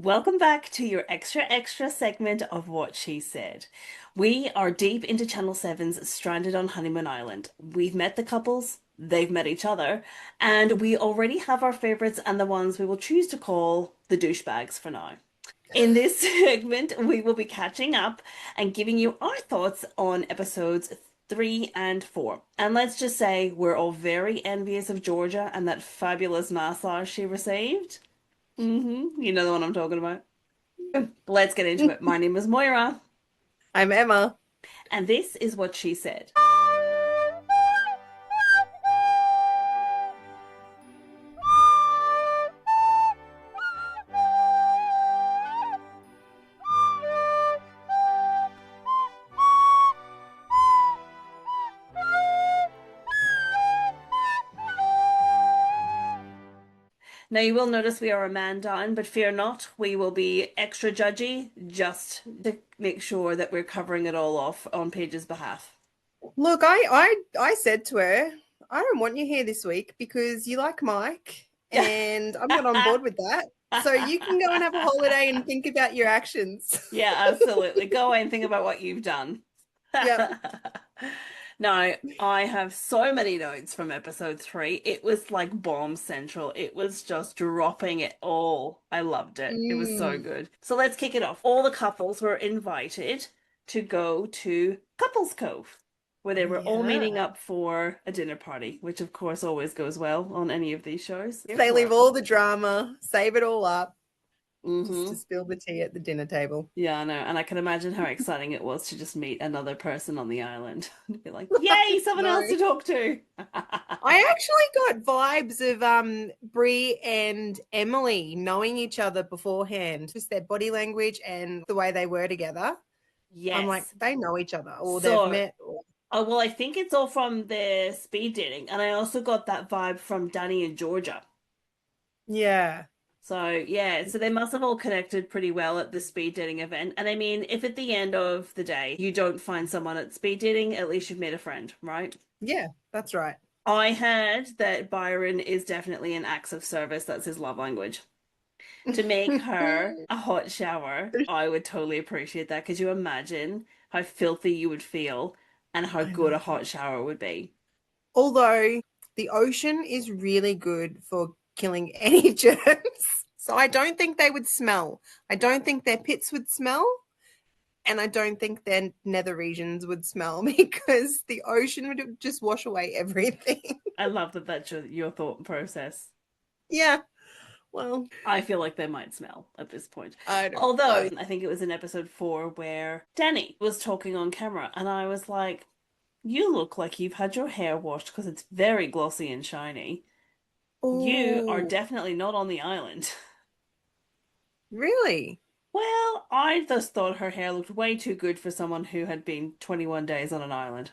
Welcome back to your extra segment of What She Said. We are deep into Channel Seven's Stranded on Honeymoon Island. We've met the couples, they've met each other, and we already have our favorites and the ones we will choose to call the douchebags for now. In this segment, we will be catching up and giving you our thoughts on episodes 3 and 4. And let's just say we're all very envious of Georgia and that fabulous massage she received. You know the one I'm talking about. Let's get into it. My name is Moira, I'm Emma. and this is what she said. Now, you will notice we are a man down, but fear not, we will be extra judgy just to make sure that we're covering it all off on Paige's behalf. Look, I said to her, I don't want you here this week because you like Mike, and I'm not on board with that. So you can go and have a holiday and think about your actions. Yeah, absolutely. Go away and think about what you've done. Yep. Now, I have so many notes from episode 3. It was like bomb central. It was just dropping it all. I loved it. It was so Mm, good. So let's kick it off. All the couples were invited to go to Couples Cove, where they were all yeah. meeting up for a dinner party, which of course always goes well on any of these shows. They leave all the drama, save it all up, just to Mm-hmm. spill the tea at the dinner table. Yeah, I know. And I can imagine how exciting it was to just meet another person on the island. And be like, yay, someone No. else to talk to. I actually got vibes of Brie and Emily knowing each other beforehand, just their body language and the way they were together. I'm like, Yes. they know each other or they've So, met. Or... well, I think it's all from the speed dating. And I also got that vibe from Danny and Georgia. Yeah. So, yeah, so they must have all connected pretty well at the speed dating event. And I mean, if at the end of the day you don't find someone at speed dating, at least you've made a friend, right? Yeah, that's right. I heard that Byron is definitely an acts of service. That's his love language. To make her a hot shower, I would totally appreciate that. Could you imagine how filthy you would feel and how I good know. a hot shower would be? Although the ocean is really good for killing any germs. So I don't think they would smell. I don't think their pits would smell. And I don't think their nether regions would smell because the ocean would just wash away everything. I love that that's your thought process. Yeah. Well, I feel like they might smell at this point. I don't Although know. I think it was in episode 4 where Danny was talking on camera, and I was like, you look like you've had your hair washed because it's very glossy and shiny. You are Oh, definitely not on the island. really? Well, I just thought her hair looked way too good for someone who had been 21 days on an island.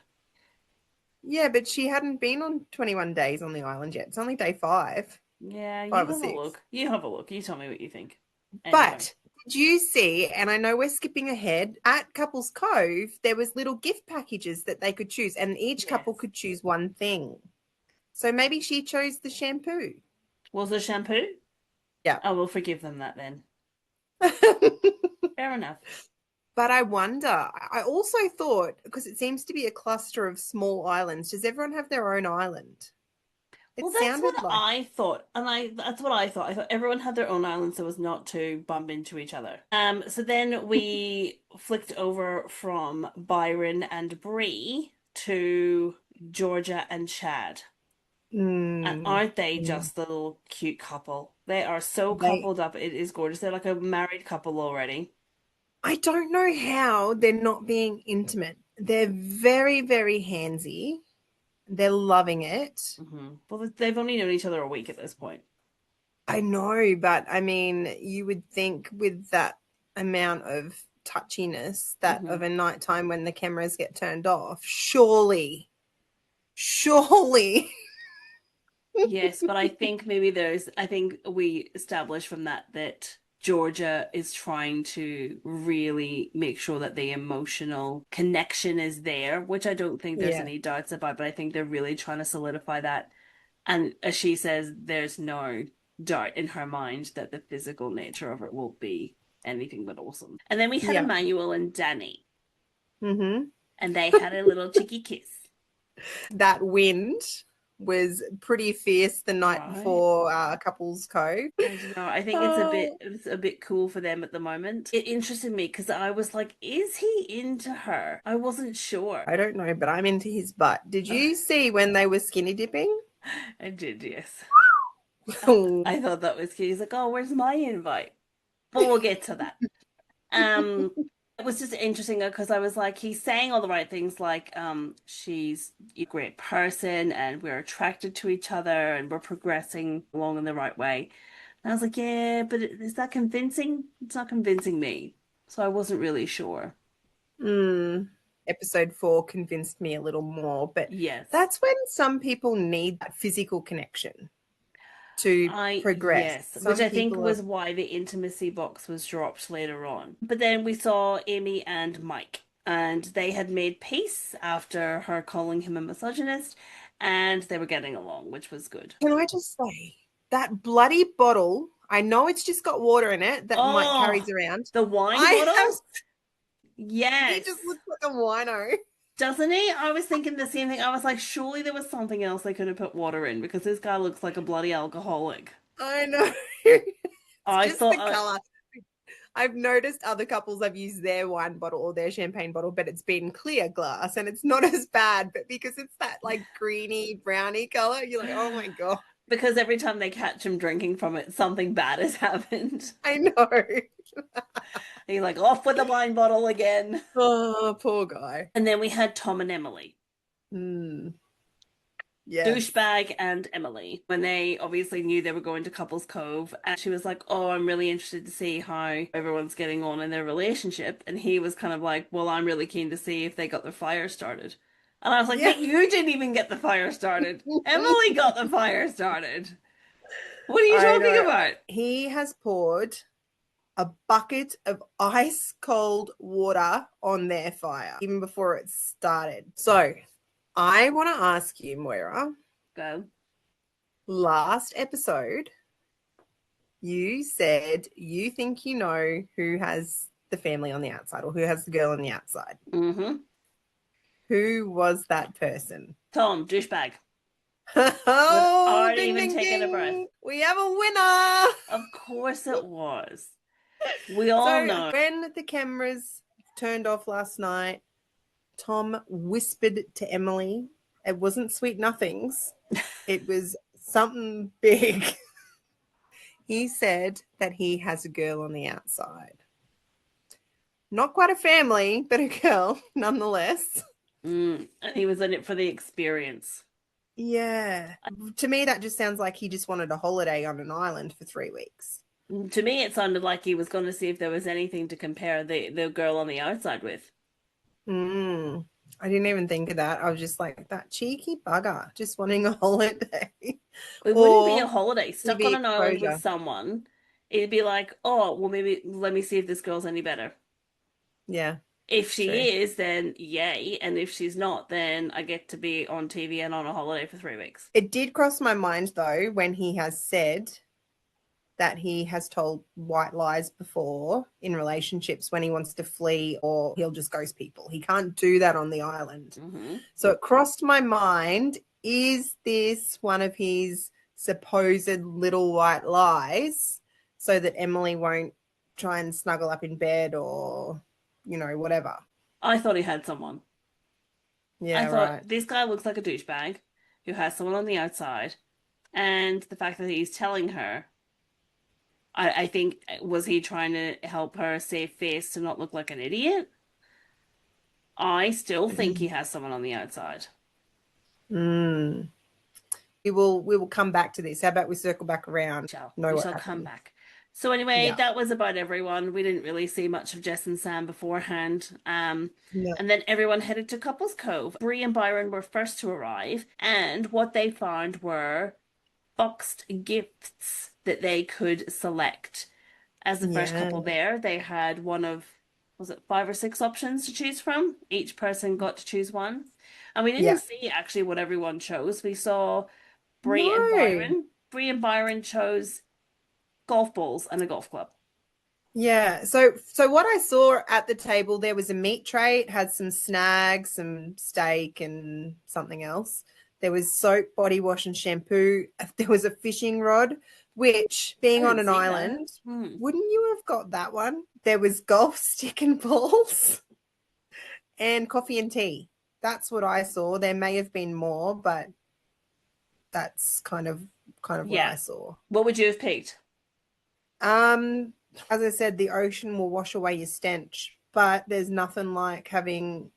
Yeah, but she hadn't been on 21 days on the island yet. It's only day five, Yeah, you five or have a six. look. You have a look. You tell me what you think. Anyway. But did you see, and I know we're skipping ahead, at Couples Cove, there was little gift packages that they could choose, and each couple Yes. could choose one thing. So maybe she chose the shampoo. Was it shampoo? Yeah. I will forgive them that then. Fair enough. But I wonder, I also thought, because it seems to be a cluster of small islands, does everyone have their own island? Well, It that's sounded what like, I thought, and I that's what I thought. I thought everyone had their own island so as not to bump into each other. So then we flicked over from Byron and Bree to Georgia and Chad. And mm, aren't they mm, just the little cute couple? They are so they, coupled up. It is gorgeous. They're like a married couple already. I don't know how they're not being intimate. They're very, very handsy. They're loving it. Well, they've only known each other a week at this point. I know, but I mean, you would think with that amount of touchiness that hmm of a nighttime when the cameras get turned off, surely. Yes, but I think maybe I think we established from that Georgia is trying to really make sure that the emotional connection is there, which I don't think there's Yeah. any doubts about, but I think they're really trying to solidify that. And as she says, there's no doubt in her mind that the physical nature of it will be anything but awesome. And then we had Yeah. Emmanuel and Danny, Mm-hmm. and they had a little cheeky kiss. That wind was pretty fierce the night Right. before Couples Cove. I don't know. I think Oh, it's a bit cool for them at the moment. It interested me because I was like, is he into her? I wasn't sure. I don't know, but I'm into his butt. Did you see when they were skinny dipping? I did, yes. Oh, I thought that was cute. He's like, oh, where's my invite? But we'll get to that. Um, it was just interesting because I was like, he's saying all the right things, like, she's a great person and we're attracted to each other and we're progressing along in the right way. And I was like, yeah, but is that convincing? It's not convincing me. So I wasn't really sure. mm. Episode 4 convinced me a little more, but Yes. that's when some people need that physical connection to progress. Yes, which Some I think people are, was why the intimacy box was dropped later on. But then we saw Amy and Mike, and they had made peace after her calling him a misogynist, and they were getting along, which was good. can I just say, that bloody bottle, I know it's just got water in it that Mike Oh, carries around. the wine I have, bottle? he Yes. just looks like a wino. Doesn't he? I was thinking the same thing. I was like, surely there was something else they could have put water in because this guy looks like a bloody alcoholic. I know. It's I just thought, the color. I've noticed other couples have used their wine bottle or their champagne bottle, but it's been clear glass and it's not as bad. But because it's that like greeny browny color, you're like, oh my God, because every time they catch him drinking from it, something bad has happened. I know. He's like, off with the wine bottle again. Oh, poor guy. And then we had Tom and Emily. Mm, yes. Douchebag and Emily, when they obviously knew they were going to Couples Cove, and she was like, oh, I'm really interested to see how everyone's getting on in their relationship. And he was kind of like, well, I'm really keen to see if they got their fire started. And I was like, Yeah. but you didn't even get the fire started. Emily got the fire started. What are you I talking know. about? He has poured a bucket of ice cold water on their fire even before it started. So I want to ask you, Moira, Go. last episode, you said you think you know who has the family on the outside or who has the girl on the outside. Mm-hmm. Who was that person? Tom, douchebag. Oh, Without ding, even ding, taking a breath. ding. We have a winner. Of course it was. We all So know. when the cameras turned off last night, Tom whispered to Emily, it wasn't sweet nothings, it was something big. He said that he has a girl on the outside. Not quite a family, but a girl nonetheless. And he was in it for the experience. Yeah. To me, that just sounds like he just wanted a holiday on an island for 3 weeks. To me, it sounded like he was going to see if there was anything to compare the girl on the outside with. Mm. I didn't even think of that. I was just like, that cheeky bugger, just wanting a holiday. It wouldn't be a Or holiday. Stuck on TV an island with exposure. someone, it'd be like, oh, well, maybe let me see if this girl's any better. Yeah, If true. she is, then yay. And if she's not, then I get to be on TV and on a holiday for 3 weeks. It did cross my mind, though, when he has said that he has told white lies before in relationships when he wants to flee or he'll just ghost people. He can't do that on the island. Hmm. So it crossed my mind, is this one of his supposed little white lies so that Emily won't try and snuggle up in bed or, whatever? I thought he had someone. I Yeah, thought right. this guy looks like a douchebag who has someone on the outside, and the fact that he's telling her, I think, was he trying to help her save face to not look like an idiot? I still think he has someone on the outside. Mm. We will come back to this. How about we circle back around, know We what shall come happened? back. So anyway, Yeah. that was about everyone. We didn't really see much of Jess and Sam beforehand. No. And then everyone headed to Couples Cove. Bree and Byron were first to arrive, and what they found were boxed gifts that they could select. As the first Yeah. couple there, they had one of, was it 5 or 6 options to choose from? Each person got to choose one. And we didn't Yeah. see actually what everyone chose. We saw Bree and No. Byron. Bree and Byron chose golf balls, and a golf club. Yeah. So what I saw at the table, there was a meat tray. It had some snags, some steak, and something else. There was soap, body wash, and shampoo. There was a fishing rod, which, I being on didn't an see that. island, Hmm. wouldn't you have got that one? There was golf stick and balls and coffee and tea. That's what I saw. There may have been more, but that's kind of what I Yeah. saw. What would you have picked? Um, as I said, the ocean will wash away your stench, but there's nothing like having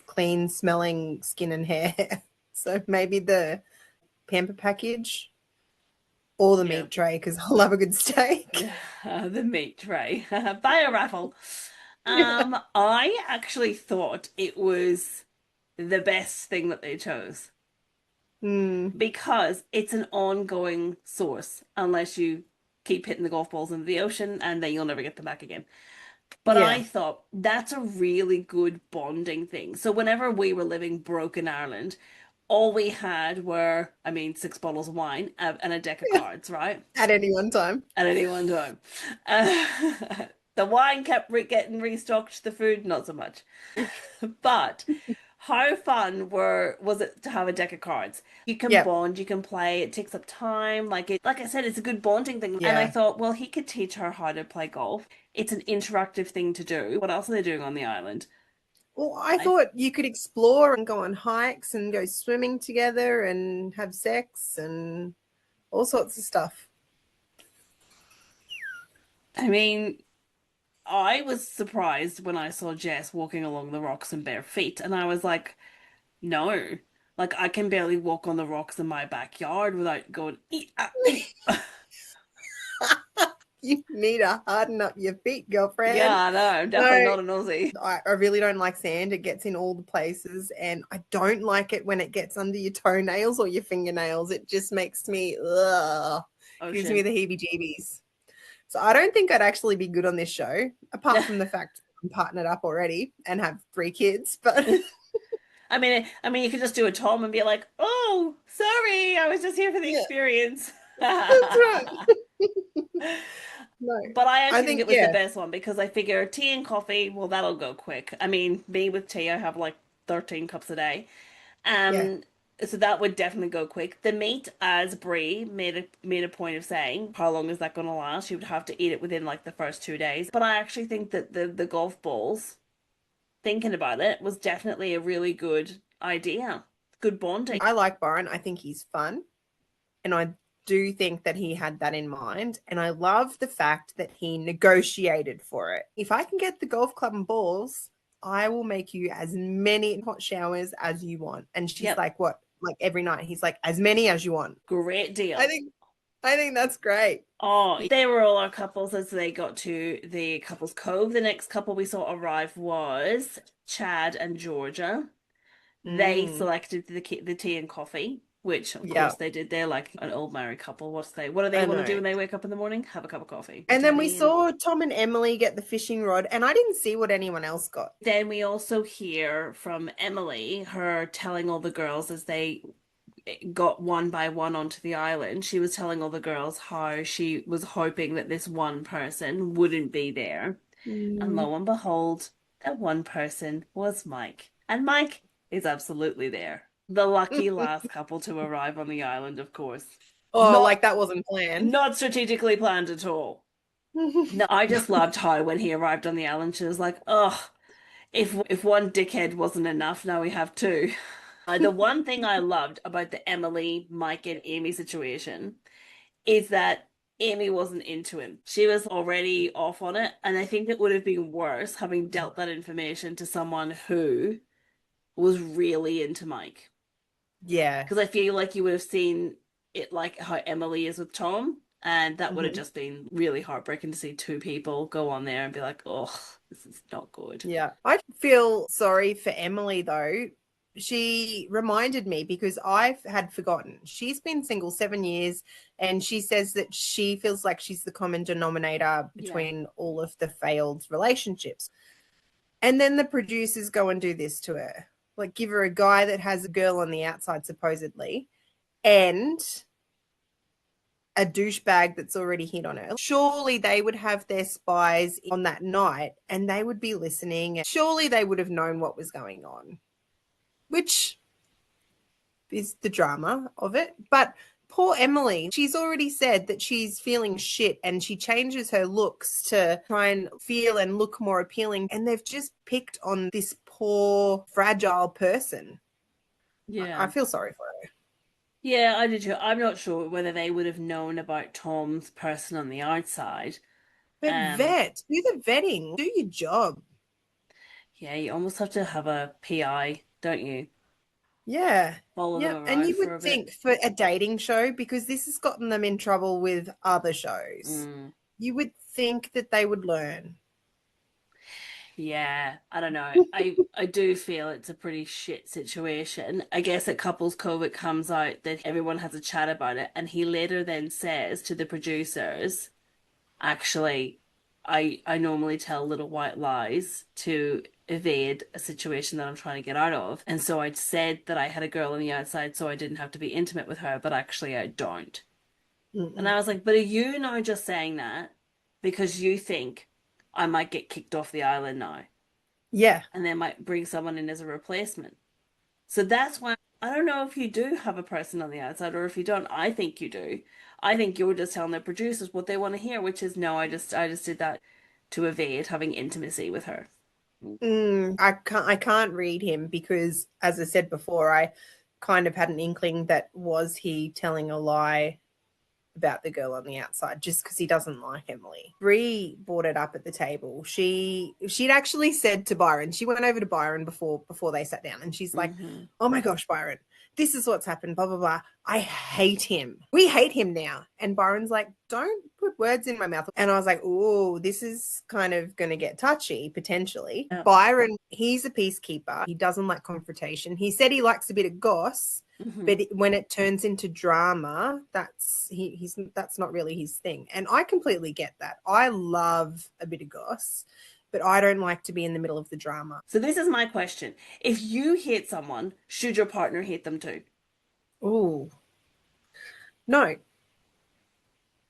clean smelling skin and hair. So maybe the pamper package or the Yeah. meat tray because I love a good steak. The meat tray. Buy a raffle. Yeah. I actually thought it was the best thing that they chose Mm, because it's an ongoing source unless you keep hitting the golf balls into the ocean and then you'll never get them back again. But I yeah. thought that's a really good bonding thing. So whenever we were living broke in Ireland, all we had were, I mean, 6 bottles of wine and a deck of Yeah. cards, right? At any one time. At any one time. The wine kept getting restocked, the food not so much. But how fun were was it to have a deck of cards? You can Yeah. bond, you can play, it takes up time. Like I said, it's a good bonding thing. And I Yeah. thought, well, he could teach her how to play golf. It's an interactive thing to do. What else are they doing on the island? Well, I I thought you could explore and go on hikes and go swimming together and have sex and all sorts of stuff. I mean, I was surprised when I saw Jess walking along the rocks in bare feet, and I was like, no. Like I can barely walk on the rocks in my backyard without going, "Ee, ah, ee." You need to harden up your feet, Yeah, girlfriend. I know. I'm definitely No, not an Aussie. I really don't like sand. It gets in all the places, and I don't like it when it gets under your toenails or your fingernails. It just makes me, ugh, gives me Ocean. the heebie-jeebies. So I don't think I'd actually be good on this show, apart from the fact I'm partnered up already and have 3 kids. But I mean, you could just do a Tom and be like, "Oh, sorry, I was just here for the yeah, experience." that's right. No, But I I actually think think it was the yeah, best one because I figure tea and coffee, well, that'll go quick. I mean, me with tea, I have like 13 cups a day. yeah. Um, so that would definitely go quick. The meat, as Brie made a point of saying, how long is that going to last? She would have to eat it within like the first 2 days. But I actually think that the golf balls, thinking about it, was definitely a really good idea. Good bonding. I like Byron. I think he's fun. And I do think that he had that in mind. And I love the fact that he negotiated for it. If I can get the golf club and balls, I will make you as many hot showers as you want. And she's Yep, like, what? Like every night. He's like, as many as you want. great I deal. think I think that's great. Oh, they were all our couples as they got to the couples cove. The next couple we saw arrive was Chad and Georgia. They Mm, selected the tea and coffee, which of yeah, course they did. They're like an old married couple. What do they I want to do know. when they wake up in the morning? Have a cup of coffee. And then we Jenny and saw Tom and Emily get the fishing rod, and I didn't see what anyone else got. then we also hear from Emily, her telling all the girls as they got one by one onto the island. She was telling all the girls how she was hoping that this one person wouldn't be there. And Mm. lo and behold, that one person was Mike. And Mike is absolutely there. The lucky last couple to arrive on the island, of course. Oh, Not like that wasn't planned. not strategically planned at all. No, I just loved how when he arrived on the island, she was like, "Oh, if one dickhead wasn't enough, now we have two." The one thing I loved about the Emily, Mike, and Amy situation is that Amy wasn't into him. She was already off on it, and I think it would have been worse having dealt that information to someone who was really into Mike. Yeah. Because I feel like you would have seen it like how Emily is with Tom, and that would have Mhm. just been really heartbreaking to see two people go on there and be like, "Oh, this is not good." Yeah. I feel sorry for Emily though. She reminded me because I've had forgotten. She's been single 7 years and she says that she feels like she's the common denominator Yeah. between all of the failed relationships. And then the producers go and do this to her. Like give her a guy that has a girl on the outside supposedly and a douchebag that's already hit on her. Surely they would have their spies on that night and they would be listening. Surely they would have known what was going on, which is the drama of it. But poor Emily, she's already said that she's feeling shit and she changes her looks to try and feel and look more appealing. And they've just picked on this poor, fragile person. I Yeah. feel sorry for her. Yeah, I do too. I'm not sure whether they would have known about Tom's person on the outside. But Um, do the vetting, do your job. yeah, you almost have to have a PI, don't you? Yeah. Follow them Yep. And around you for would a bit. think for a dating show, because this has gotten them in trouble with other shows, Mm. you would think that they would learn. Yeah, I don't know. I do feel it's a pretty shit situation. I guess at Couples Cove it comes out that everyone has a chat about it, and he later then says to the producers, actually, I normally tell little white lies to evade a situation that I'm trying to get out of. And so I'd said that I had a girl on the outside so I didn't have to be intimate with her, but actually I don't. And I Mm-mm. was like, but are you now just saying that because you think I might get kicked off the island now Yeah. and they might bring someone in as a replacement? So that's why I don't know if you do have a person on the outside or if you don't. I think you do. I think you're just telling the producers what they want to hear, which is no, I just did that to evade having intimacy with her. I can't read him because, as I said before, I kind of had an inkling that was he telling a lie about the girl on the outside just because he doesn't like Emily. Bree brought it up at the table. She'd actually said to Byron, she went over to Byron before they sat down, and she's like, Hmm. "Oh my gosh, Byron, this is what's happened. Blah blah blah. I hate him. We hate him now." And Byron's like, "Don't put words in my mouth." And I was like, "Oh, this is kind of going to get touchy potentially." Yeah. Byron, he's a peacekeeper. He doesn't like confrontation. He said he likes a bit of goss, Hmm. but when it turns into drama, that's not really his thing, and I completely get that. I love a bit of goss, but I don't like to be in the middle of the drama. So this is my question. If you hate someone, should your partner hate them too? Oh no,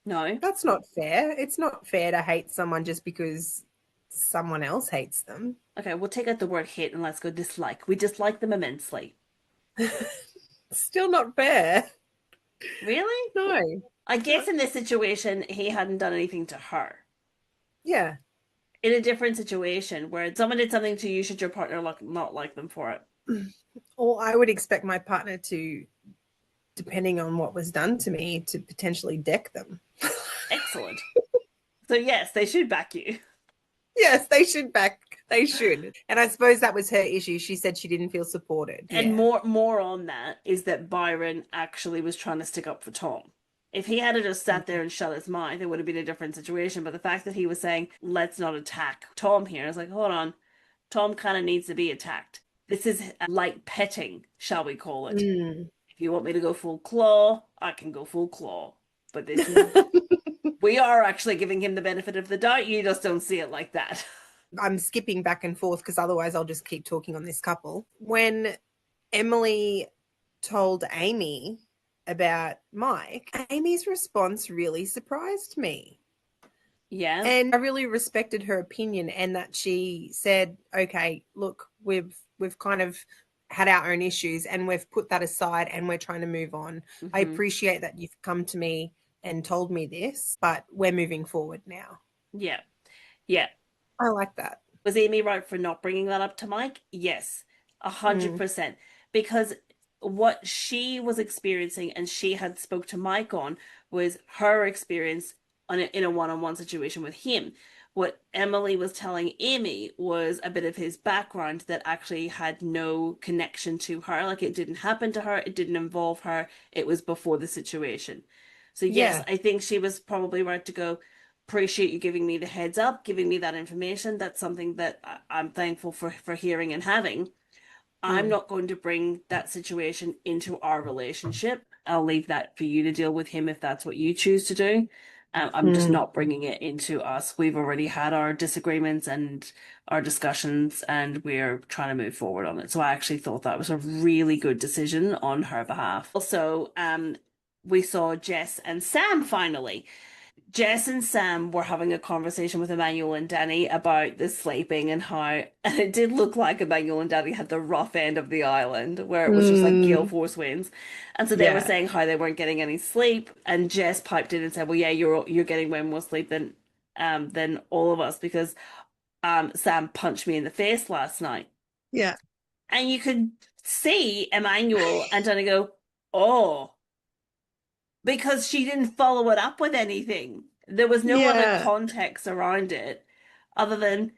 No? that's not fair. It's not fair to hate someone just because someone else hates them. Okay, we'll take out the word hate and let's go dislike. We dislike them immensely. Still not fair. Really? No. I No. guess in this situation, he hadn't done anything to her. Yeah. In a different situation where someone did something to you, should your partner not like them for it? Or I would expect my partner to, depending on what was done to me, to potentially deck them. Excellent. So yes, they should back you. Yes, they should back. They should. And I suppose that was her issue. She said she didn't feel supported. And Yeah. more on that is that Byron actually was trying to stick up for Tom. If he had just sat there and shut his mouth, it would have been a different situation. But the fact that he was saying, let's not attack Tom here, is like, hold on, Tom kind of needs to be attacked. This is light petting, shall we call it. Mm. If you want me to go full claw, I can go full claw. But this is, we are actually giving him the benefit of the doubt. You just don't see it like that. I'm skipping back and forth because otherwise I'll just keep talking on this couple. When Emily told Amy about Mike, Amy's response really surprised me. Yeah. And I really respected her opinion, and that she said, "Okay, look, we've kind of had our own issues and we've put that aside and we're trying to move on. I Hmm. appreciate that you've come to me and told me this, but we're moving forward now." Yeah. Yeah. I like that. Was Amy right for not bringing that up to Mike? Yes, a hundred Mm, percent. Because what she was experiencing and she had spoke to Mike on was her experience in a one-on-one situation with him. What Emily was telling Amy was a bit of his background that actually had no connection to her. Like it didn't happen to her, it didn't involve her, it was before the situation. So yes, yeah. I think she was probably right to go, appreciate you giving me the heads up, giving me that information. That's something that I'm thankful for hearing and having. I'm Mm, not going to bring that situation into our relationship. I'll leave that for you to deal with him if that's what you choose to do. I'm just mm, not bringing it into us. We've already had our disagreements and our discussions, and we're trying to move forward on it. So I actually thought that was a really good decision on her behalf. Also, we saw Jess and Sam finally. Jess and Sam were having a conversation with Emmanuel and Danny about the sleeping and how, and it did look like Emmanuel and Danny had the rough end of the island where it was just like gale Mm, force winds. And so they were yeah. saying how they weren't getting any sleep. And Jess piped in and said, well, yeah, you're getting way more sleep than all of us because Sam punched me in the face last night. Yeah. And you could see Emmanuel and Danny go, oh, because she didn't follow it up with anything. There was no other Yeah. context around it other than,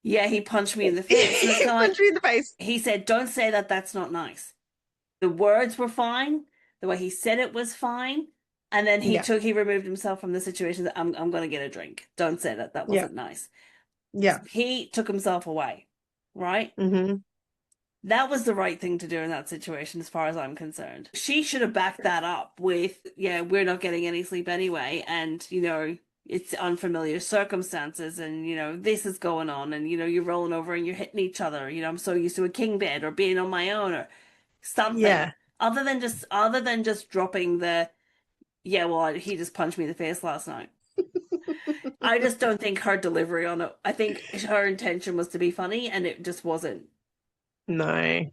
yeah, he punched me in the face. And it's kind of Punch like, me in the face. he said, don't say that, that's not nice. The words were fine. The way he said it was fine. And then Yeah. he removed himself from the situation that I'm going to get a drink. Don't say that, that Yeah. wasn't nice. Yeah. He took himself away, right? Mm-hmm. That was the right thing to do in that situation, as far as I'm concerned. She should have backed that up with, yeah, we're not getting any sleep anyway, and, it's unfamiliar circumstances, and, this is going on, and, you're rolling over and you're hitting each other. I'm so used to a king bed or being on my own or something. Yeah. Other than just dropping the, yeah, well, he just punched me in the face last night. I just don't think her delivery on it, I think her intention was to be funny, and it just wasn't. No.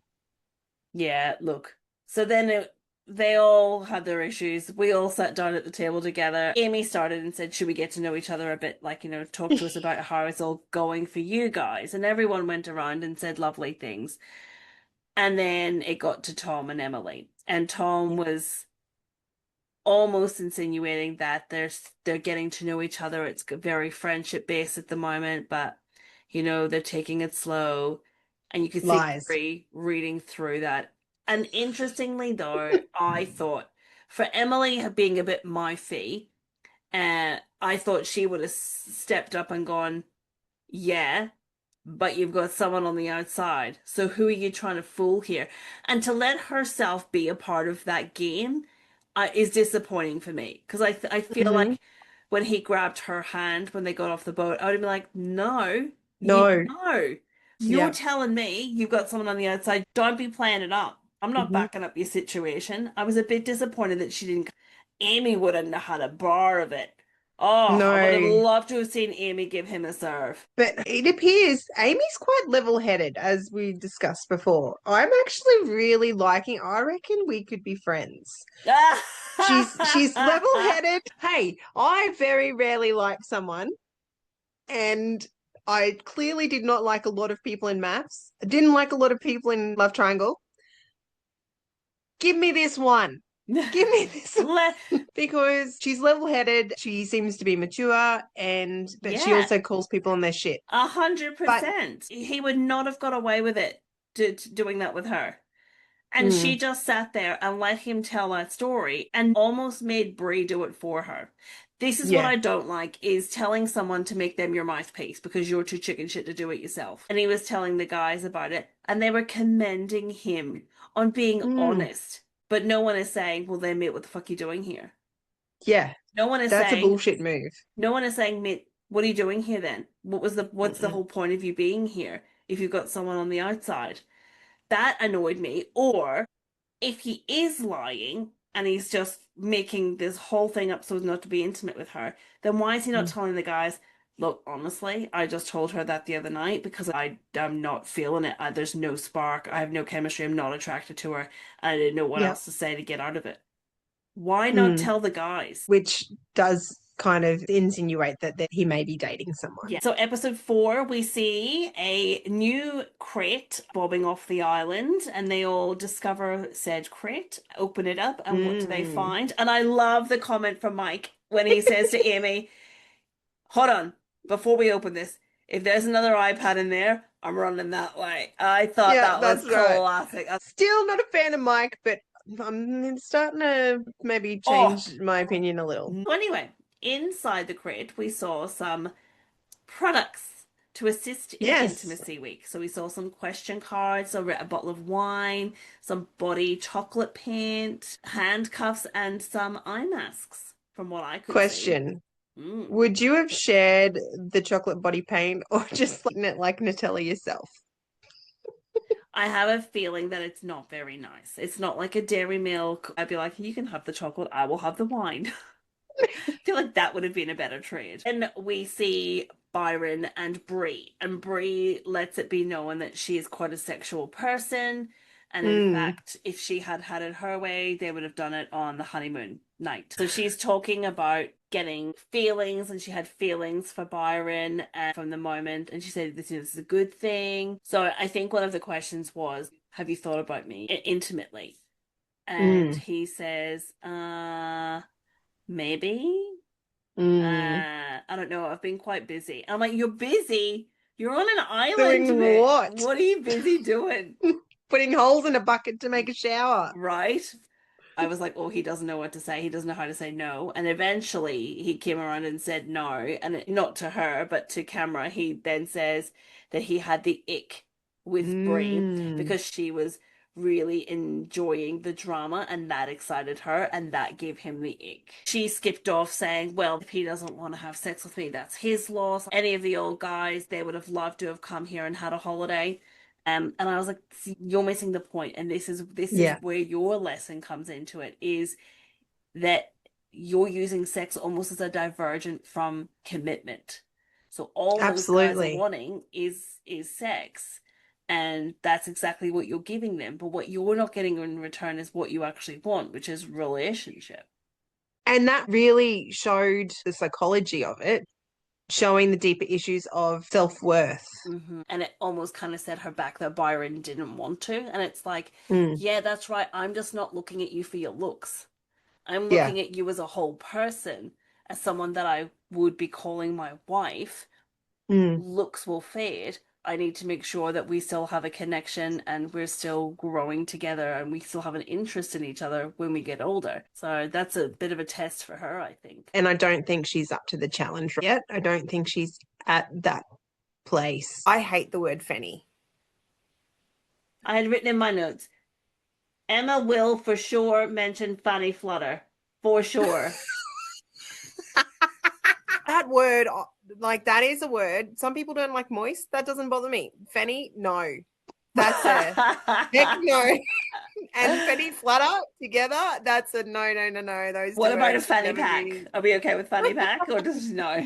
Yeah, look. So then they all had their issues. We all sat down at the table together. Amy started and said, should we get to know each other a bit? Like, talk to us about how it's all going for you guys. And everyone went around and said lovely things. And then it got to Tom and Emily. And Tom was almost insinuating that they're getting to know each other. It's very friendship based at the moment, but they're taking it slow, and you could see Lies. Gary reading through that. And interestingly, though, I thought for Emily being a bit mouthy, I thought she would have stepped up and gone, yeah, but you've got someone on the outside. So who are you trying to fool here? And to let herself be a part of that game is disappointing for me because I feel Mm-hmm. like when he grabbed her hand when they got off the boat, I would have been like, no, No. no. You're Yeah. telling me you've got someone on the outside. Don't be playing it up. I'm not Mm-hmm. backing up your situation. I was a bit disappointed that she didn't. Amy wouldn't have had a bar of it. Oh, I would have No. loved to have seen Amy give him a serve. But it appears Amy's quite level-headed, as we discussed before. I'm actually really liking, I reckon we could be friends. She's level-headed. Hey, I very rarely like someone, and I clearly did not like a lot of people in maths. I didn't like a lot of people in Love Triangle. Give me this one. Give me this Le one. Because she's level-headed, she seems to be mature, and but she yeah, also calls people on their shit. a hundred But percent. He would not have got away with it doing that with her. And she mm, just sat there and let him tell that story and almost made Brie do it for her. This is what yeah. I don't like is telling someone to make them your mouthpiece because you're too chicken shit to do it yourself. And he was telling the guys about it and they were commending him on being Mm, honest. But no one is saying, well, then mate, what the fuck are you doing here? yeah. No one is That's a saying, bullshit move. no one is saying, mate, what are you doing here then? What's the Mm-mm. whole point of you being here if you've got someone on the outside? That annoyed me. Or if he is lying and he's just making this whole thing up so as not to be intimate with her, then why is he not Mm. telling the guys, look, honestly, I just told her that the other night because I'm not feeling it. There's no spark. I have no chemistry. I'm not attracted to her. And I didn't know what Yeah. else to say to get out of it. Why not Mm. tell the guys? Which does kind of insinuate that he may be dating someone. Yeah. So episode 4, we see a new crate bobbing off the island, and they all discover said crate, open it up, and what do they Mm. find? And I love the comment from Mike when he says to Amy, "Hold on, before we open this, if there's another iPad in there, I'm running that way." I thought Yeah, that was that's right. classic. Still not a fan of Mike, but I'm starting to maybe Oh, change my opinion a little. so anyway, inside the crate, we saw some products to assist in Yes. Intimacy Week. So we saw some question cards, a bottle of wine, some body chocolate paint, handcuffs, and some eye masks, from what I could see. Question. Mm. Would you have shared the chocolate body paint or just like Nutella yourself? I have a feeling that it's not very nice. It's not like a dairy milk. I'd be like, you can have the chocolate, I will have the wine. I feel like that would have been a better trade. And we see Byron and Bree, and Bree lets it be known that she is quite a sexual person. And in Mm, fact, if she had had it her way, they would have done it on the honeymoon night. So she's talking about getting feelings, and she had feelings for Byron from the moment, and she said this is a good thing. So I think one of the questions was, have you thought about me intimately? And mm, he says, maybe. mm. I don't know. I've been quite busy. I'm like, you're busy? You're on an island, Doing mate. what? What are you busy doing? Putting holes in a bucket to make a shower. Right? I was like, oh, he doesn't know what to say. He doesn't know how to say no. And eventually he came around and said no. And not to her, but to camera. He then says that he had the ick with Brie Mm, because she was really enjoying the drama and that excited her and that gave him the ick. She skipped off saying, well, if he doesn't want to have sex with me, that's his loss. Any of the old guys, they would have loved to have come here and had a holiday. And I was like, "See, you're missing the point, and this is yeah, where your lesson comes into it, is that you're using sex almost as a divergent from commitment. So all those guys are absolutely. wanting is sex, and that's exactly what you're giving them. But what you're not getting in return is what you actually want, which is relationship. And that really showed the psychology of it, showing the deeper issues of self-worth. And it almost kind of set her back that Byron didn't want to. And it's like, Mm, yeah, that's right. I'm just not looking at you for your looks. I'm yeah. looking at you as a whole person, as someone that I would be calling my wife. Mm. Looks will fade. I need to make sure that we still have a connection and we're still growing together and we still have an interest in each other when we get older. So that's a bit of a test for her, I think. And I don't think she's up to the challenge yet. I don't think she's at that place. I hate the word Fanny. I had written in my notes, Emma will for sure mention Fanny Flutter. For sure. That word, like that is a word. Some people don't like moist. That doesn't bother me. Fanny, no. That's a heck no. And Fanny Flutter together, that's a no, no, no, no. Those What two about a words should fanny never pack? be. Are we okay with fanny pack or just no?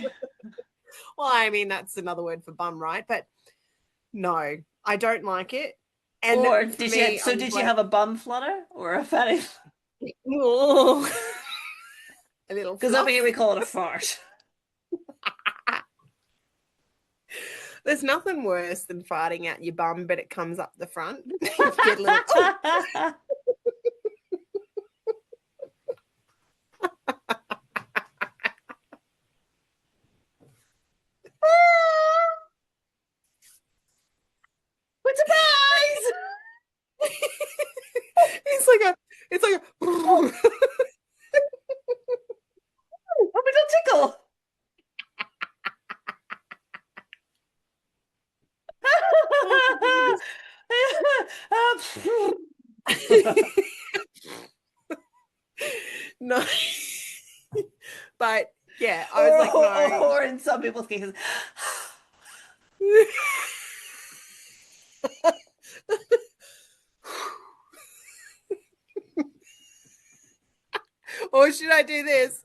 Well, I mean, that's another word for bum, right? But no, I don't like it. And Or for did she me, so I'm did she like, have a bum flutter or a fanny? oh, a little Because over here fluff. we call it a fart. There's nothing worse than farting out your bum, but it comes up the front. You get a little, oh. What surprise! It's like a A little tickle. oh my goodness. No. But yeah, I was or, like, no. or in some people's cases, Or should I do this?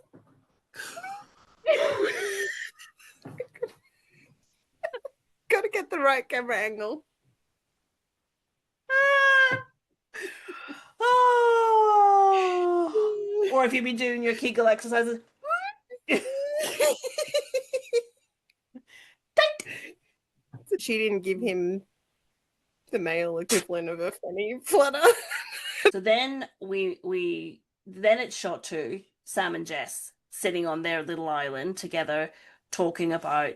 Gotta get the right camera angle. oh. Or if you've been doing your Kegel exercises, She didn't give him the male equivalent of a funny flutter. so then it's shot to Sam and Jess sitting on their little island together, talking about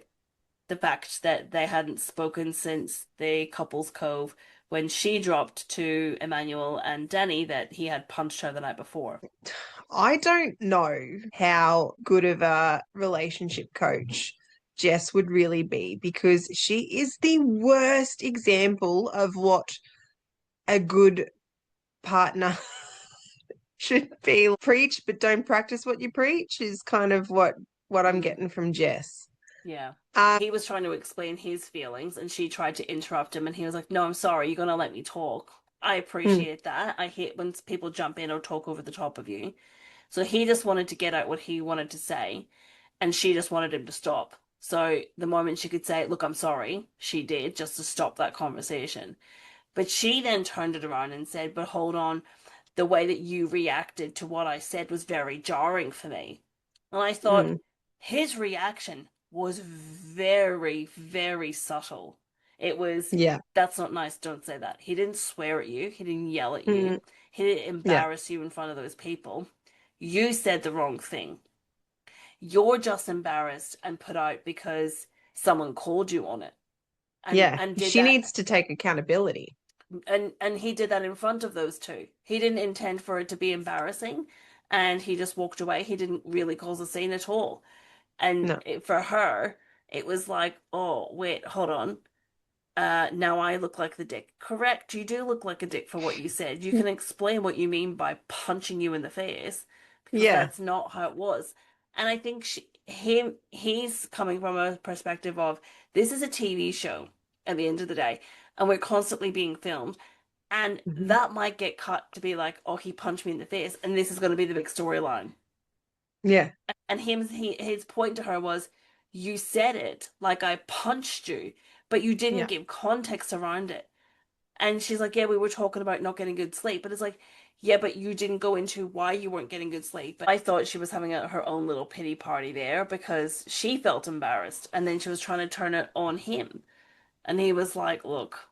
the fact that they hadn't spoken since the couple's cove when she dropped to Emmanuel and Danny that he had punched her the night before. I don't know how good of a relationship coach Jess would really be because she is the worst example of what a good partner should be. Preach, but don't practice what you preach is kind of what I'm Mm. getting from Jess. Yeah. Um, He was trying to explain his feelings and she tried to interrupt him and he was like, "No, I'm sorry, you're gonna let me talk." I mm, appreciate that. I hate when people jump in or talk over the top of you. So he just wanted to get out what he wanted to say and she just wanted him to stop. So the moment she could say, "Look, I'm sorry," she did just to stop that conversation. But she then turned it around and said, "But hold on, the way that you reacted to what I said was very jarring for me." And I thought mm, his reaction was very, very subtle. It was, yeah. "That's not nice, don't say that." He didn't swear at you, he didn't yell at you, Mm, he didn't yeah. embarrass you in front of those people. You said the wrong thing. You're just embarrassed and put out because someone called you on it Yeah. and did She that needs to take accountability. and he did that in front of those two. He didn't intend for it to be embarrassing, and he just walked away. He didn't really cause a scene at all. And No. for her, it was like, "Oh, wait, hold on. Now I look like the dick." Correct, you do look like a dick for what you said. You can explain what you mean by punching you in the face because Yeah. that's not how it was. And I think he's coming from a perspective of this is a TV show at the end of the day, and we're constantly being filmed. And Mhm. that might get cut to be like, "Oh, he punched me in the face," and this is going to be the big storyline. Yeah. And his point to her was, "You said it like I punched you, but you didn't Yeah. give context around it." And she's like, "Yeah, we were talking about not getting good sleep," but it's like, "Yeah, but you didn't go into why you weren't getting good sleep." But I thought she was having her own little pity party there because she felt embarrassed, and then she was trying to turn it on him, and he was like, "Look,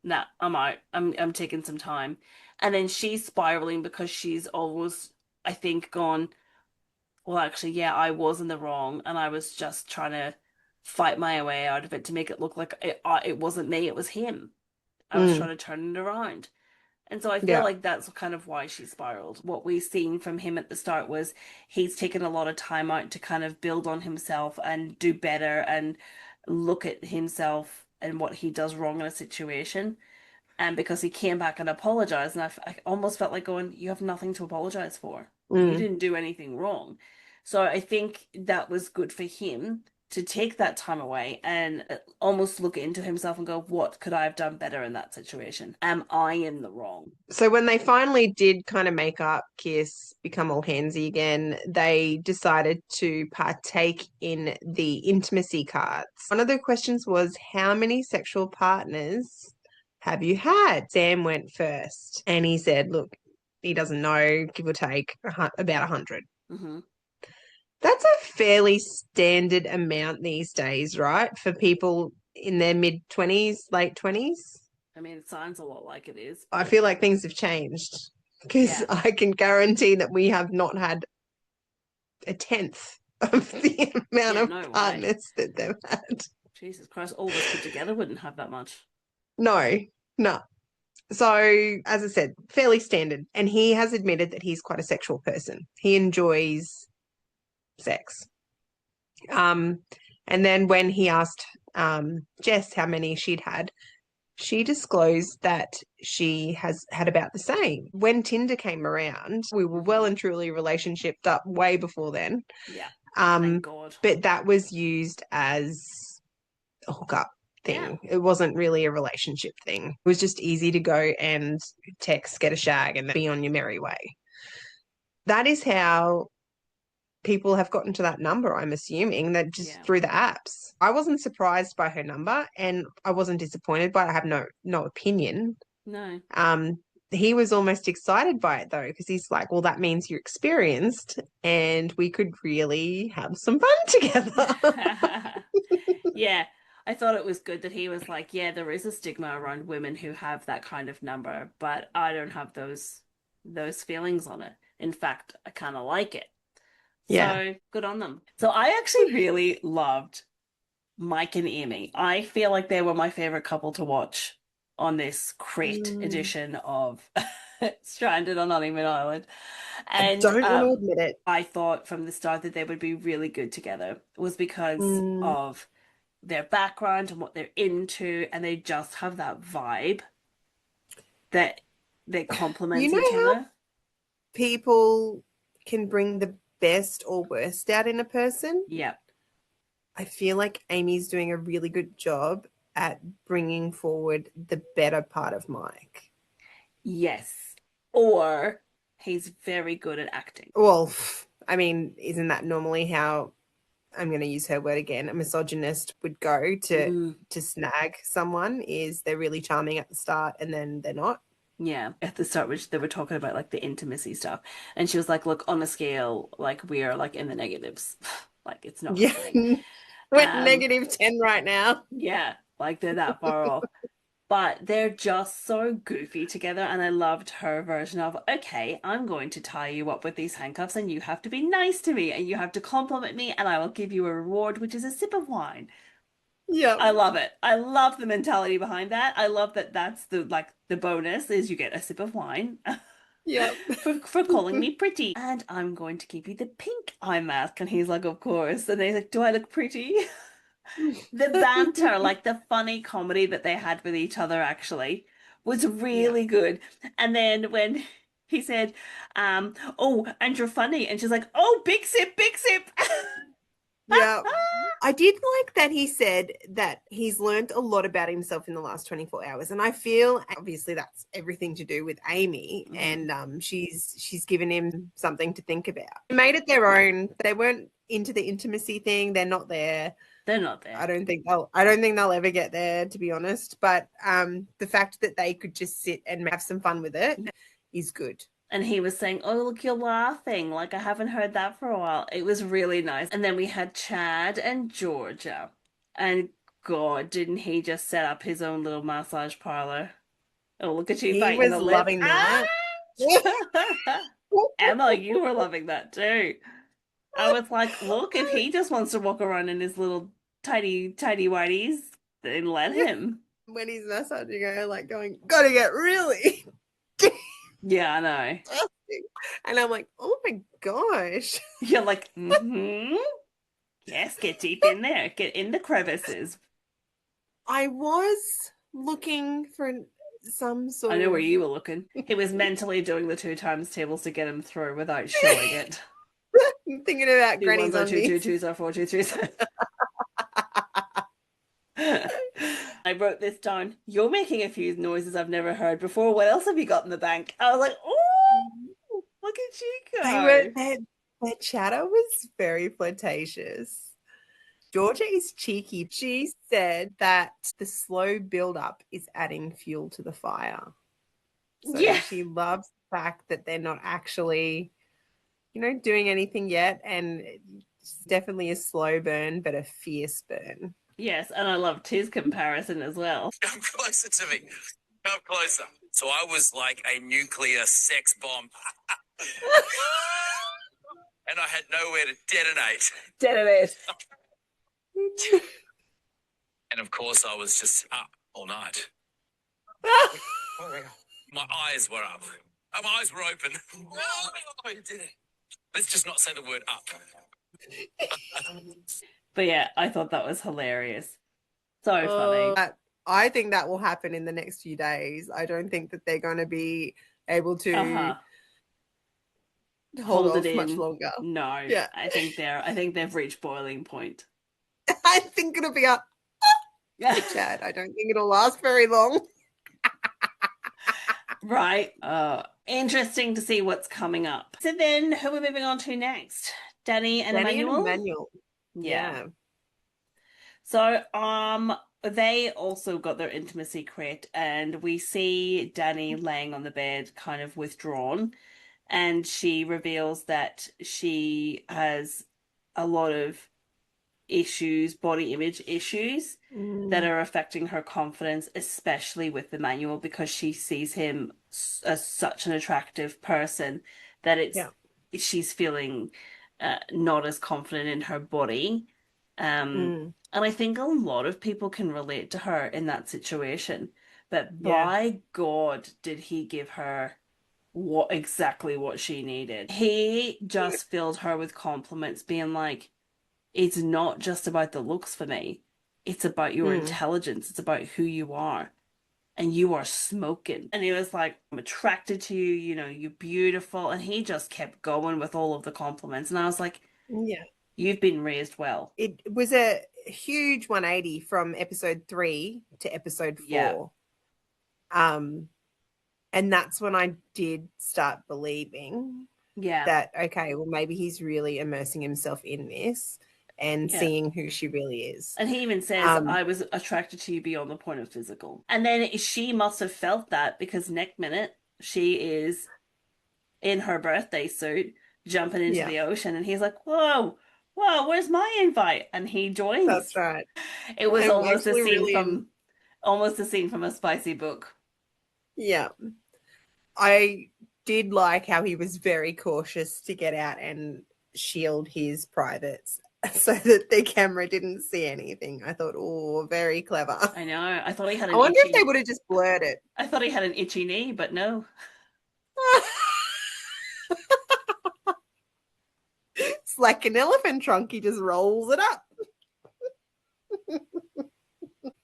nah, I'm out. I'm taking some time." And then she's spiraling because she's always, I think, gone, "Well, actually, yeah, I was in the wrong, and I was just trying to fight my way out of it to make it look like it wasn't me, it was him. I was Mm, trying to turn it around." And so I feel yeah. like that's kind of why she spiraled. What we've seen from him at the start was he's taken a lot of time out to kind of build on himself and do better and look at himself and what he does wrong in a situation. And because he came back and apologized, and I almost felt like going, "You have nothing to apologize for. You Mm. didn't do anything wrong." So I think that was good for him to take that time away and almost look into himself and go, "What could I have done better in that situation? Am I in the wrong?" So when they finally did kind of make up, kiss, become all handsy again, they decided to partake in the intimacy cards. One of the questions was, how many sexual partners have you had? Sam went first and he said, look, he doesn't know, give or take about 100. Hmm. That's a fairly standard amount these days, right? For people in their mid 20s, late 20s. I mean, it sounds a lot like it is, I but feel like things have changed because yeah. I can guarantee that we have not had a tenth of the amount Yeah, of no way. partners that they've had. Jesus Christ, all of us put together wouldn't have that much. No, no. So, as I said, fairly standard. And he has admitted that he's quite a sexual person. He enjoys sex. Um, and then when he asked Jess how many she'd had, she disclosed that she has had about the same. When Tinder came around, we were well Hmm. and truly relationshiped up way before then. Yeah, thank Um, God. but that was used as a hookup Yeah. thing. It wasn't really a relationship thing. It was just easy to go and text, get a shag, and be on your merry way. That is how people have gotten to that number, I'm assuming, that just Yeah. through the apps. I wasn't surprised by her number and I wasn't disappointed by it. I have no opinion. No. Um, he was almost excited by it though, because he's like, well, that means you're experienced and we could really have some fun together. Yeah, I thought it was good that he was like, "Yeah, there is a stigma around women who have that kind of number, but I don't have those feelings on it. In fact, I kind of like it." Yeah. So good on them. So I actually really loved Mike and Amy. I feel like they were my favorite couple to watch on this crate Mm, edition of Stranded on Honeymoon Island. I And don't want to admit it. I thought from the start that they would be really good together. It was because Mm, of their background and what they're into, and they just have that vibe that you complements know each how other. people can bring the best or worst out in a person? Yeah. I feel like Amy's doing a really good job at bringing forward the better part of Mike. Yes. Or he's very good at acting. Well, I mean, isn't that normally how, I'm going to use her word again, a misogynist would go Mm, to snag someone? Is they're really charming at the start and then they're not? yeah. At the start, which they were talking about like the intimacy stuff. And she was like, look, on a scale, like we are like in the negatives. Like it's not Yeah. happening. We're Um, -10 right now. yeah, like they're that far off. But they're just so goofy together, and I loved her version of, okay, I'm going to tie you up with these handcuffs, and you have to be nice to me, and you have to compliment me, and I will give you a reward, which is a sip of wine. Yep. I love it. I love the mentality behind that. I love that that's the like the bonus is you get a sip of wine Yep. for calling me pretty. And I'm going to give you the pink eye mask. And he's like, of course. And he's like, do I look pretty? The banter, like the funny comedy that they had with each other actually was Yeah. really good. And then when he said, oh, and you're funny, and she's like, oh, big sip, big sip. Yeah. I did like that he said that he's learned a lot about himself in the last 24 hours. And I feel obviously that's everything to do with Amy. Mhm. And she's given him something to think about. They made it their own. They weren't into the intimacy thing. They're not there. They're not there. I don't think they'll ever get there, to be honest. But the fact that they could just sit and have some fun with it is good. And he was saying, oh, look, you're laughing. Like, I haven't heard that for a while. It was really nice. And then we had Chad and Georgia. And God, didn't he just set up his own little massage parlor? Oh, look at you He biting was the lip. loving Ah! that. Emma, you were loving that too. I was like, look, if he just wants to walk around in his little tidy whities, then let him. When he's massaging her, like going, gotta get really. Yeah, I know. And I'm like, oh my gosh. You're like, mm-hmm. Yes, get deep in there. Get in the crevices. I was looking for some I sort know where of you were looking. He was mentally doing the two times tables to get him through without showing it. thinking about Two ones granny's are two, two undies. twos are four, two threes. I wrote this down. You're making a few noises I've never heard before. What else have you got in the bank? I was like, oh, look at you They were go. their chatter was very flirtatious. Georgia is cheeky. She said that the slow build up is adding fuel to the fire. So Yeah. she loves the fact that they're not actually, doing anything yet. And it's definitely a slow burn, but a fierce burn. Yes, and I loved his comparison as well. Come closer to me. Come closer. So I was like a nuclear sex bomb. And I had nowhere to detonate. Detonate. And of course, I was just up all night. My eyes were up. My eyes were open. Oh, you did it. Let's just not say the word up. But yeah, I thought that was hilarious. So funny. I think that will happen in the next few days. I don't think that they're going to be able to Uh-huh. hold Hold it off much in. longer. No, Yeah. I think they've reached boiling point. I think it'll be a Yeah. chat. I don't think it'll last very long. Right. Interesting to see what's coming up. So then who are we moving on to next? Danny and Danny and Emmanuel? Emmanuel. Yeah. Yeah. So they also got their intimacy crate and we see Danny laying on the bed kind of withdrawn and she reveals that she has a lot of issues, body image issues that Mm. are affecting her confidence, especially with Emmanuel, because she sees him as such an attractive person that Yeah. she's feeling not as confident in her body. Mm. And I think a lot of people can relate to her in that situation. But Yeah. by God, did he give her what she needed. He just filled her with compliments, being like, it's not just about the looks for me. It's about your Mm. intelligence. It's about who you are. And you are smoking. And he was like, I'm attracted to you, you're beautiful. And he just kept going with all of the compliments. And I was like, Yeah. You've been raised well. It was a huge 180 from episode 3 to episode 4. Yeah. And that's when I did start believing Yeah. that, okay, well, maybe he's really immersing himself in this and Yeah. seeing who she really is. And he even says, I was attracted to you beyond the point of physical. And then she must have felt that because next minute she is in her birthday suit jumping into Yeah. the ocean and he's like, whoa, where's my invite? And he joins. That's right. It was I'm almost a actually scene really from almost a scene from a spicy book. Yeah. I did like how he was very cautious to get out and shield his privates so that the camera didn't see anything. I thought, oh, very clever. I know. I thought he had an I wonder itchy... if they would have just blurred it. I thought he had an itchy knee, but no. It's like an elephant trunk. He just rolls it up.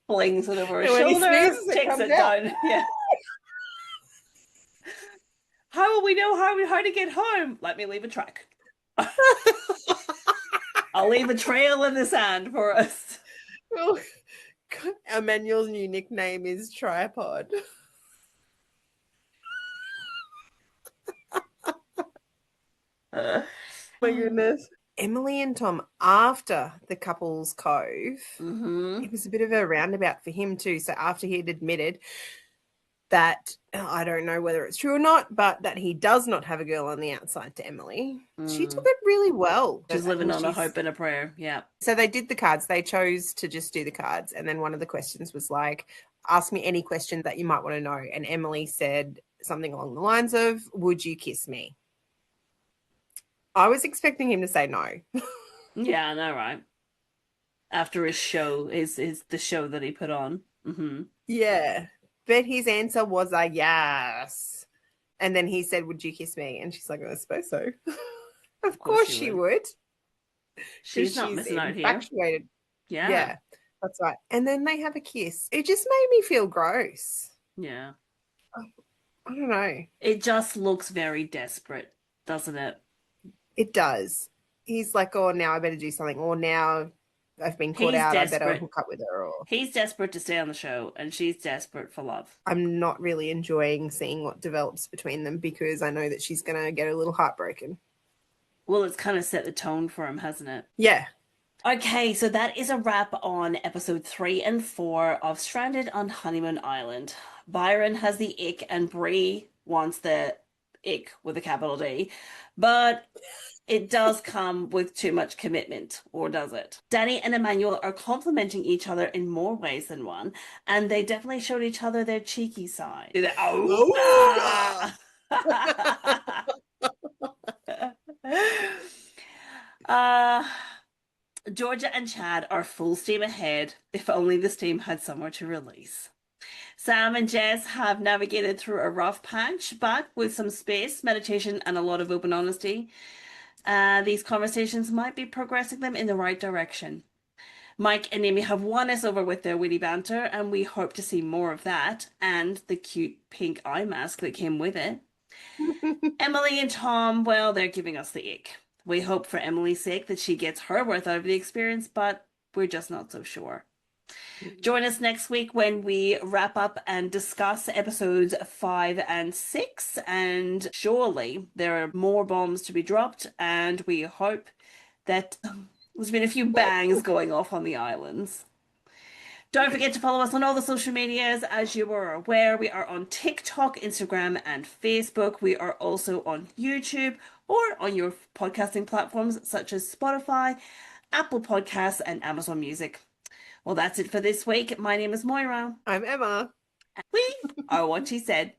Flings it over his And when he shoulder, sneezes, it takes comes it out. down. Yeah. How will we know how to get home? Let me leave a track. I'll leave a trail in the sand for us. Oh, God. Emmanuel's new nickname is Tripod. My goodness. Emily and Tom, after the couple's cove, Mm-hmm. it was a bit of a roundabout for him too. So after he'd admitted that, I don't know whether it's true or not, but that he does not have a girl on the outside to Emily, she took it really well. She's living on a hope and a prayer. Yeah. So they did the cards. They chose to just do the cards. And then one of the questions was like, ask me any question that you might want to know. And Emily said something along the lines of, would you kiss me? I was expecting him to say no. Yeah, I know, right? After his show, is the show that he put on. Mm-hmm. Yeah. But his answer was a yes. And then he said, would you kiss me? And she's like, I suppose so. Of course she would. She's not missing out here. Infatuated. Yeah. Yeah, that's right. And then they have a kiss. It just made me feel gross. Yeah. I don't know. It just looks very desperate, doesn't it? It does. He's like, oh, now I better do something. Or now I've been caught out. Desperate. I better hook up with her. Or he's desperate to stay on the show, and she's desperate for love. I'm not really enjoying seeing what develops between them because I know that she's going to get a little heartbroken. Well, it's kind of set the tone for him, hasn't it? Yeah. Okay, so that is a wrap on episode 3 and 4 of Stranded on Honeymoon Island. Byron has the ick and Bree wants the ick with a capital D, but it does come with too much commitment, or does it? Danny and Emmanuel are complimenting each other in more ways than one, and they definitely showed each other their cheeky side. Georgia and Chad are full steam ahead. If only this team had somewhere to release. Sam and Jess have navigated through a rough patch, but with some space, meditation, and a lot of open honesty, these conversations might be progressing them in the right direction. Mike and Amy have won us over with their witty banter, and we hope to see more of that, and the cute pink eye mask that came with it. Emily and Tom, well, they're giving us the ick. We hope for Emily's sake that she gets her worth out of the experience, but we're just not so sure. Join us next week when we wrap up and discuss episodes 5 and 6, and surely there are more bombs to be dropped, and we hope that there's been a few bangs going off on the islands. Don't forget to follow us on all the social medias. As you are aware, we are on TikTok, Instagram, and Facebook. We are also on YouTube or on your podcasting platforms such as Spotify, Apple Podcasts, and Amazon Music. Well, that's it for this week. My name is Moira. I'm Emma. We are what she said.